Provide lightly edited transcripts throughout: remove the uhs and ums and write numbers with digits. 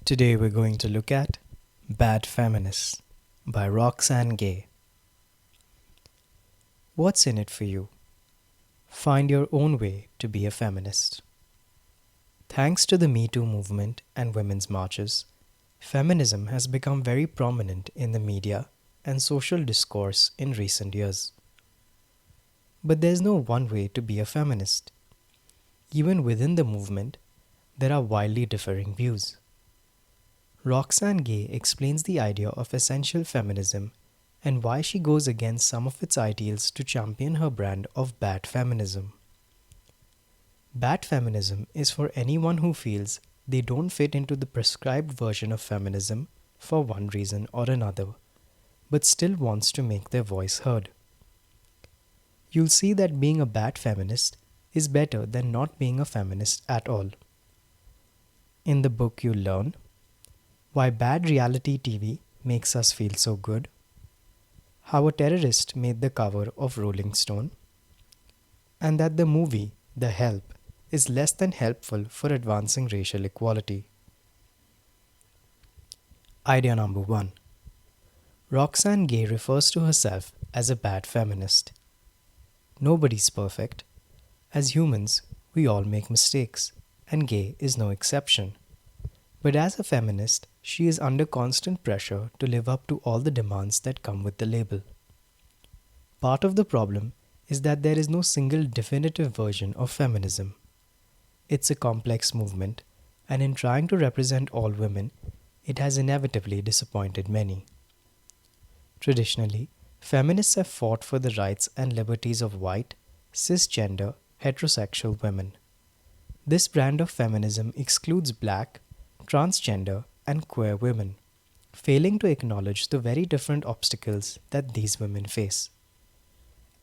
Today we're going to look at Bad Feminists by Roxane Gay. What's in it for you? Find your own way to be a feminist. Thanks to the Me Too movement and women's marches, feminism has become very prominent in the media and social discourse in recent years. But there's no one way to be a feminist. Even within the movement, there are widely differing views. Roxane Gay explains the idea of essential feminism and why she goes against some of its ideals to champion her brand of bad feminism. Bad feminism is for anyone who feels they don't fit into the prescribed version of feminism for one reason or another, but still wants to make their voice heard. You'll see that being a bad feminist is better than not being a feminist at all. In the book, you'll learn why bad reality TV makes us feel so good, how a terrorist made the cover of Rolling Stone, and that the movie The Help is less than helpful for advancing racial equality. Idea number 1. Roxane Gay refers to herself as a bad feminist. Nobody's perfect. As humans, we all make mistakes, and Gay is no exception. But as a feminist, she is under constant pressure to live up to all the demands that come with the label. Part of the problem is that there is no single definitive version of feminism. It's a complex movement, and in trying to represent all women, it has inevitably disappointed many. Traditionally, feminists have fought for the rights and liberties of white, cisgender, heterosexual women. This brand of feminism excludes black, transgender, and queer women, failing to acknowledge the very different obstacles that these women face.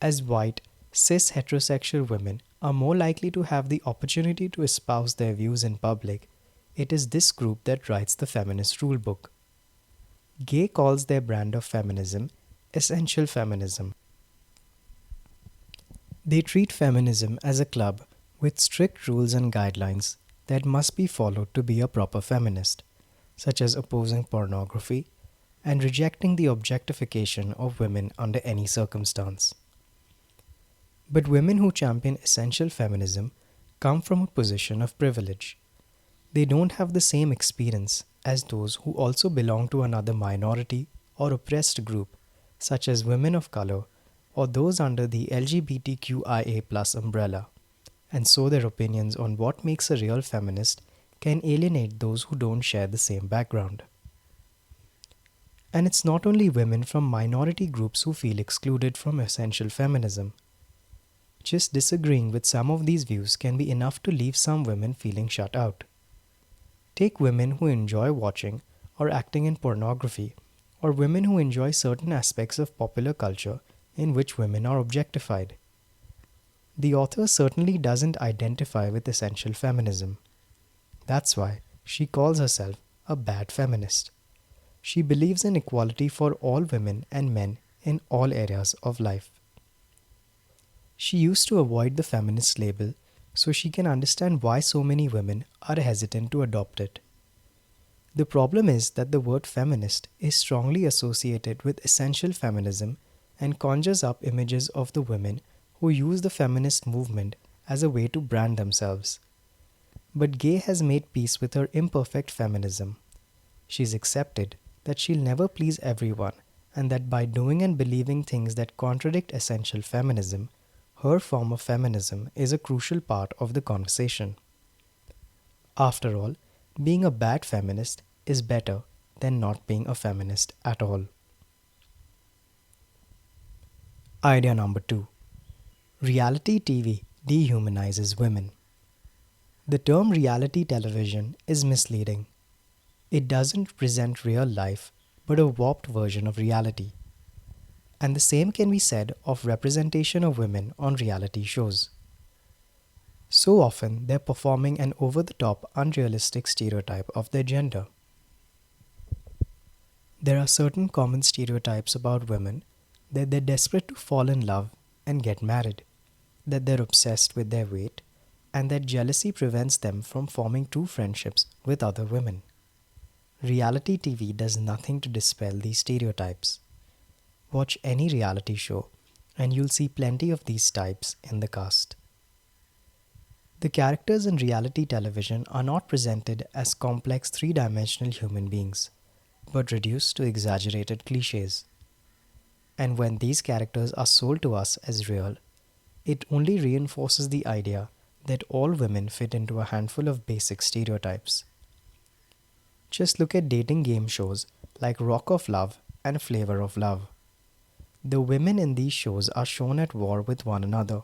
As white, cis heterosexual women are more likely to have the opportunity to espouse their views in public, it is this group that writes the feminist rulebook. Gay calls their brand of feminism essential feminism. They treat feminism as a club with strict rules and guidelines that must be followed to be a proper feminist, such as opposing pornography and rejecting the objectification of women under any circumstance. But women who champion essential feminism come from a position of privilege. They don't have the same experience as those who also belong to another minority or oppressed group, such as women of color or those under the LGBTQIA+ umbrella. And so their opinions on what makes a real feminist can alienate those who don't share the same background. And it's not only women from minority groups who feel excluded from essential feminism. Just disagreeing with some of these views can be enough to leave some women feeling shut out. Take women who enjoy watching or acting in pornography, or women who enjoy certain aspects of popular culture in which women are objectified. The author certainly doesn't identify with essential feminism. That's why she calls herself a bad feminist. She believes in equality for all women and men in all areas of life. She used to avoid the feminist label so she can understand why so many women are hesitant to adopt it. The problem is that the word feminist is strongly associated with essential feminism and conjures up images of the women who use the feminist movement as a way to brand themselves. But Gay has made peace with her imperfect feminism. She's accepted that she'll never please everyone, and that by doing and believing things that contradict essential feminism, her form of feminism is a crucial part of the conversation. After all, being a bad feminist is better than not being a feminist at all. Idea number 2. Reality TV dehumanizes women. The term reality television is misleading. It doesn't present real life, but a warped version of reality. And the same can be said of representation of women on reality shows. So often, they're performing an over-the-top, unrealistic stereotype of their gender. There are certain common stereotypes about women: that they're desperate to fall in love and get married, that they're obsessed with their weight, and that jealousy prevents them from forming true friendships with other women. Reality TV does nothing to dispel these stereotypes. Watch any reality show, and you'll see plenty of these types in the cast. The characters in reality television are not presented as complex three-dimensional human beings, but reduced to exaggerated cliches. And when these characters are sold to us as real, it only reinforces the idea that all women fit into a handful of basic stereotypes. Just look at dating game shows like Rock of Love and Flavor of Love. The women in these shows are shown at war with one another,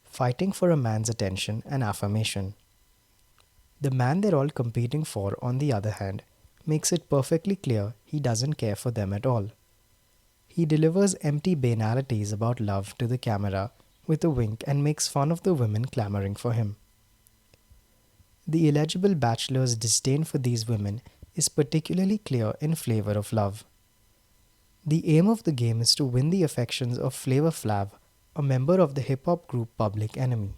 fighting for a man's attention and affirmation. The man they're all competing for, on the other hand, makes it perfectly clear he doesn't care for them at all. He delivers empty banalities about love to the camera with a wink and makes fun of the women clamoring for him. The illegible bachelor's disdain for these women is particularly clear in Flavor of Love. The aim of the game is to win the affections of Flavor Flav, a member of the hip-hop group Public Enemy.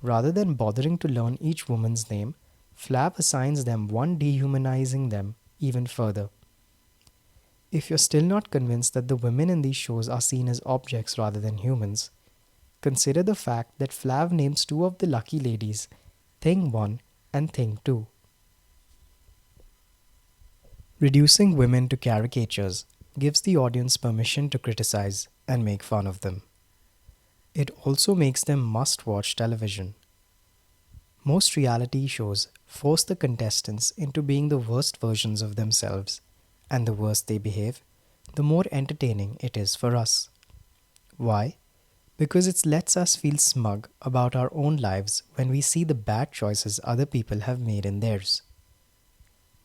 Rather than bothering to learn each woman's name, Flav assigns them one, dehumanizing them even further. If you're still not convinced that the women in these shows are seen as objects rather than humans, consider the fact that Flav names two of the lucky ladies, Thing 1 and Thing 2. Reducing women to caricatures gives the audience permission to criticize and make fun of them. It also makes them must-watch television. Most reality shows force the contestants into being the worst versions of themselves, and the worse they behave, the more entertaining it is for us. Why? Because it lets us feel smug about our own lives when we see the bad choices other people have made in theirs.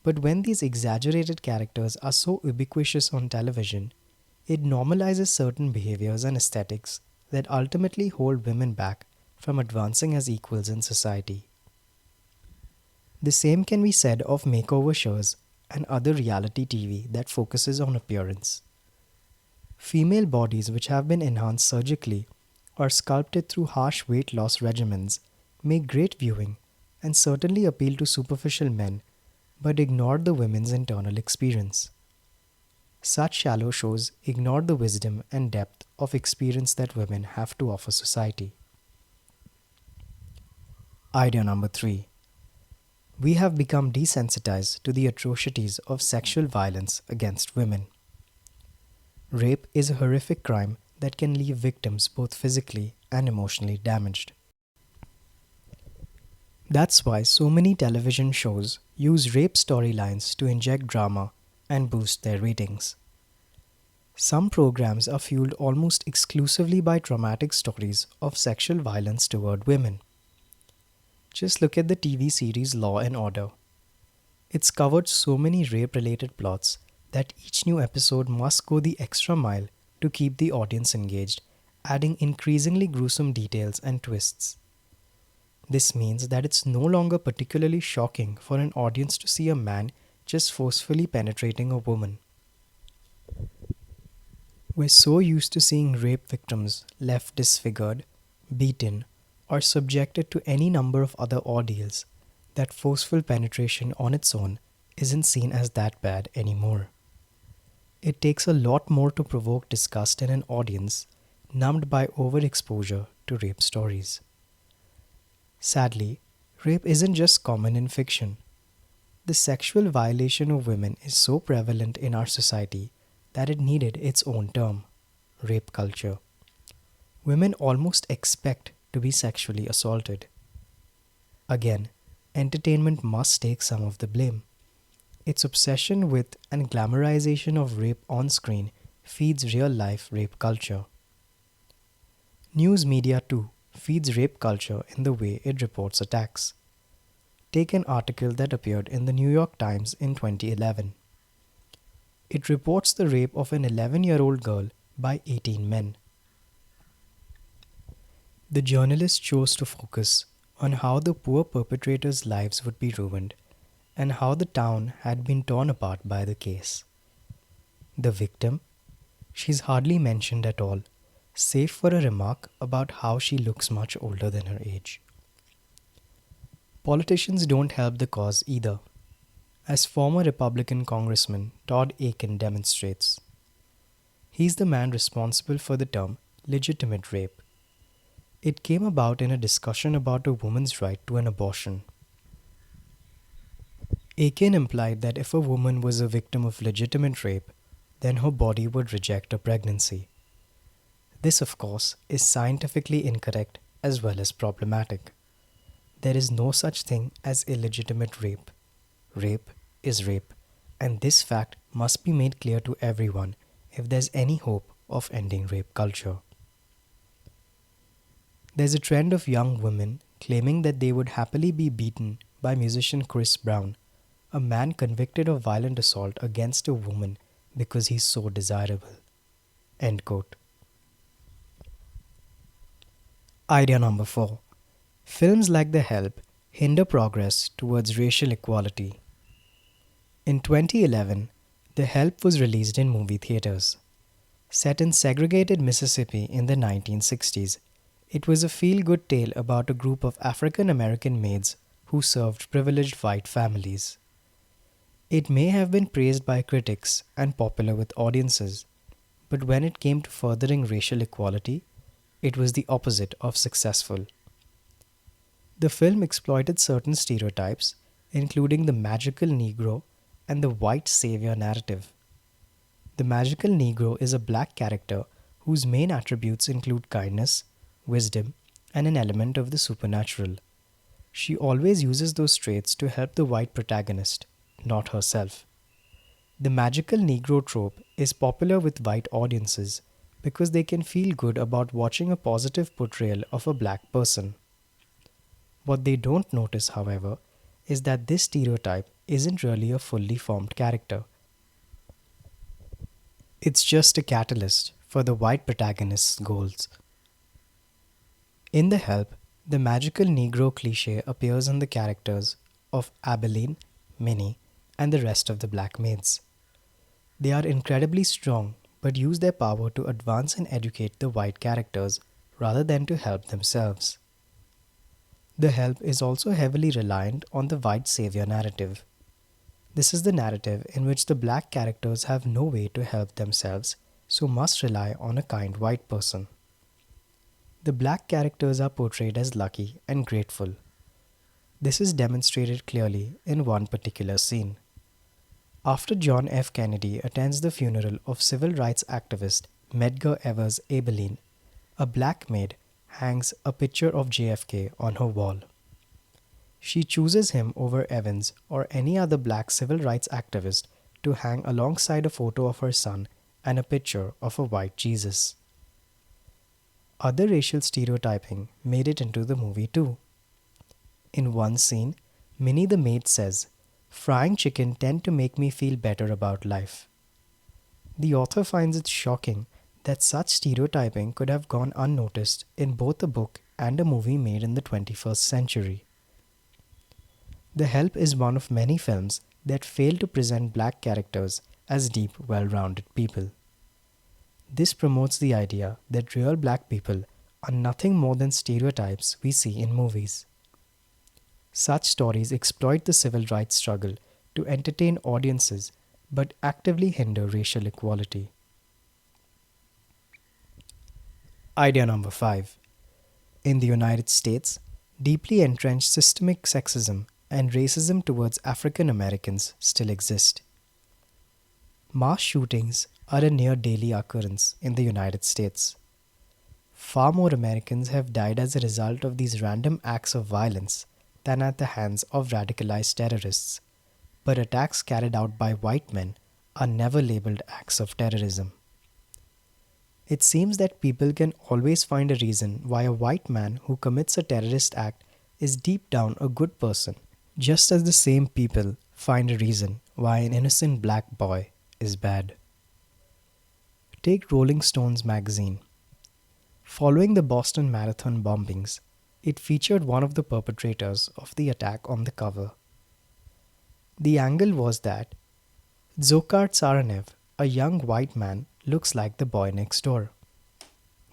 But when these exaggerated characters are so ubiquitous on television, it normalizes certain behaviors and aesthetics that ultimately hold women back from advancing as equals in society. The same can be said of makeover shows and other reality TV that focuses on appearance. Female bodies which have been enhanced surgically or sculpted through harsh weight loss regimens make great viewing and certainly appeal to superficial men, but ignore the women's internal experience. Such shallow shows ignore the wisdom and depth of experience that women have to offer society. Idea number 3. We have become desensitized to the atrocities of sexual violence against women. Rape is a horrific crime that can leave victims both physically and emotionally damaged. That's why so many television shows use rape storylines to inject drama and boost their ratings. Some programs are fueled almost exclusively by traumatic stories of sexual violence toward women. Just look at the TV series Law and Order. It's covered so many rape-related plots that each new episode must go the extra mile to keep the audience engaged, adding increasingly gruesome details and twists. This means that it's no longer particularly shocking for an audience to see a man just forcefully penetrating a woman. We're so used to seeing rape victims left disfigured, beaten, or subjected to any number of other ordeals that forceful penetration on its own isn't seen as that bad anymore. It takes a lot more to provoke disgust in an audience numbed by overexposure to rape stories. Sadly, rape isn't just common in fiction. The sexual violation of women is so prevalent in our society that it needed its own term, rape culture. Women almost expect to be sexually assaulted. Again, entertainment must take some of the blame. Its obsession with and glamorization of rape on screen feeds real-life rape culture. News media too feeds rape culture in the way it reports attacks. Take an article that appeared in the New York Times in 2011. It reports the rape of an 11-year-old girl by 18 men. The journalist chose to focus on how the poor perpetrators' lives would be ruined and how the town had been torn apart by the case. The victim? She's hardly mentioned at all, save for a remark about how she looks much older than her age. Politicians don't help the cause either. as former Republican Congressman Todd Akin demonstrates. He's the man responsible for the term legitimate rape. It came about in a discussion about a woman's right to an abortion. Akin implied that if a woman was a victim of legitimate rape, then her body would reject a pregnancy. This, of course, is scientifically incorrect as well as problematic. There is no such thing as illegitimate rape. Rape is rape, and this fact must be made clear to everyone if there's any hope of ending rape culture. There's a trend of young women claiming that they would happily be beaten by musician Chris Brown, a man convicted of violent assault against a woman because he's so desirable. End quote. Idea number 4. Films like The Help hinder progress towards racial equality. In 2011, The Help was released in movie theaters. Set in segregated Mississippi in the 1960s, it was a feel-good tale about a group of African American maids who served privileged white families. It may have been praised by critics and popular with audiences, but when it came to furthering racial equality, it was the opposite of successful. The film exploited certain stereotypes, including the magical Negro and the white savior narrative. The magical Negro is a black character whose main attributes include kindness, wisdom, and an element of the supernatural. She always uses those traits to help the white protagonist, not herself. The magical Negro trope is popular with white audiences because they can feel good about watching a positive portrayal of a black person. What they don't notice, however, is that this stereotype isn't really a fully formed character. It's just a catalyst for the white protagonist's goals. In The Help, the magical Negro cliché appears in the characters of Abilene, Minnie, and the rest of the black maids. They are incredibly strong but use their power to advance and educate the white characters rather than to help themselves. The Help is also heavily reliant on the white savior narrative. This is the narrative in which the black characters have no way to help themselves, so must rely on a kind white person. The black characters are portrayed as lucky and grateful. This is demonstrated clearly in one particular scene. After John F. Kennedy attends the funeral of civil rights activist Medgar Evers Abilene, a black maid hangs a picture of JFK on her wall. She chooses him over Evans or any other black civil rights activist to hang alongside a photo of her son and a picture of a white Jesus. Other racial stereotyping made it into the movie too. In one scene, Minnie the maid says, "Frying chicken tend to make me feel better about life." The author finds it shocking that such stereotyping could have gone unnoticed in both a book and a movie made in the 21st century. The Help is one of many films that fail to present black characters as deep, well-rounded people. This promotes the idea that real black people are nothing more than stereotypes we see in movies. Such stories exploit the civil rights struggle to entertain audiences but actively hinder racial equality. Idea number 5. In the United States, deeply entrenched systemic sexism and racism towards African Americans still exist. Mass shootings are a near daily occurrence in the United States. Far more Americans have died as a result of these random acts of violence than at the hands of radicalized terrorists, but attacks carried out by white men are never labeled acts of terrorism. It seems that people can always find a reason why a white man who commits a terrorist act is deep down a good person, just as the same people find a reason why an innocent black boy is bad. Take Rolling Stones magazine. Following the Boston Marathon bombings, it featured one of the perpetrators of the attack on the cover. The angle was that Dzhokhar Tsarnaev, a young white man, looks like the boy next door.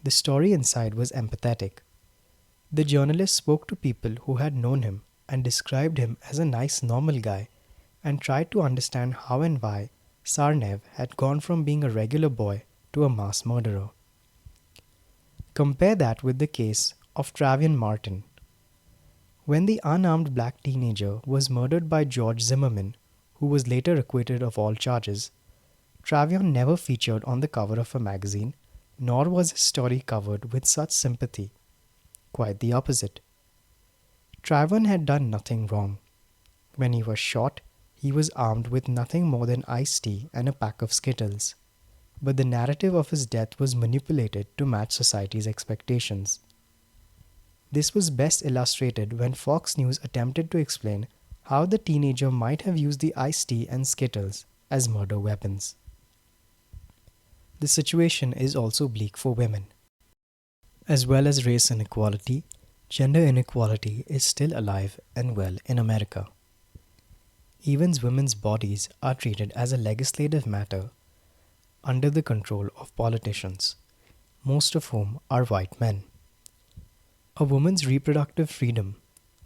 The story inside was empathetic. The journalist spoke to people who had known him and described him as a nice normal guy and tried to understand how and why Sarnev had gone from being a regular boy to a mass murderer. Compare that with the case of Travian Martin. When the unarmed black teenager was murdered by George Zimmerman, who was later acquitted of all charges, Travian never featured on the cover of a magazine, nor was his story covered with such sympathy. Quite the opposite. Travian had done nothing wrong. When he was shot, he was armed with nothing more than iced tea and a pack of Skittles. But the narrative of his death was manipulated to match society's expectations. This was best illustrated when Fox News attempted to explain how the teenager might have used the iced tea and Skittles as murder weapons. The situation is also bleak for women. As well as race inequality, gender inequality is still alive and well in America. Even women's bodies are treated as a legislative matter under the control of politicians, most of whom are white men. A woman's reproductive freedom,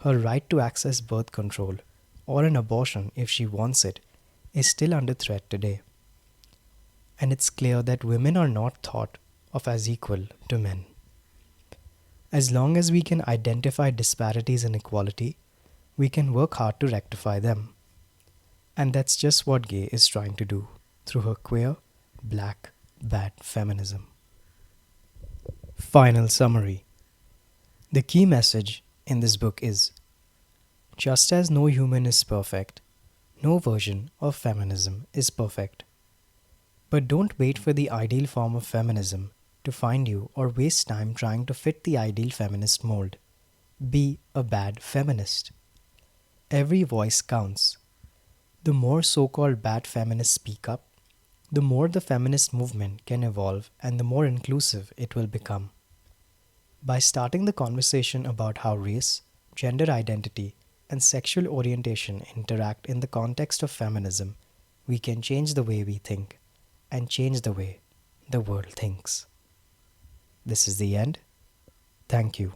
her right to access birth control, or an abortion if she wants it, is still under threat today. And it's clear that women are not thought of as equal to men. As long as we can identify disparities in equality, we can work hard to rectify them. And that's just what Gay is trying to do through her queer, black, bad feminism. Final summary. The key message in this book is, just as no human is perfect, no version of feminism is perfect. But don't wait for the ideal form of feminism to find you or waste time trying to fit the ideal feminist mold. Be a bad feminist. Every voice counts. The more so-called bad feminists speak up, the more the feminist movement can evolve and the more inclusive it will become. By starting the conversation about how race, gender identity, and sexual orientation interact in the context of feminism, we can change the way we think and change the way the world thinks. This is the end. Thank you.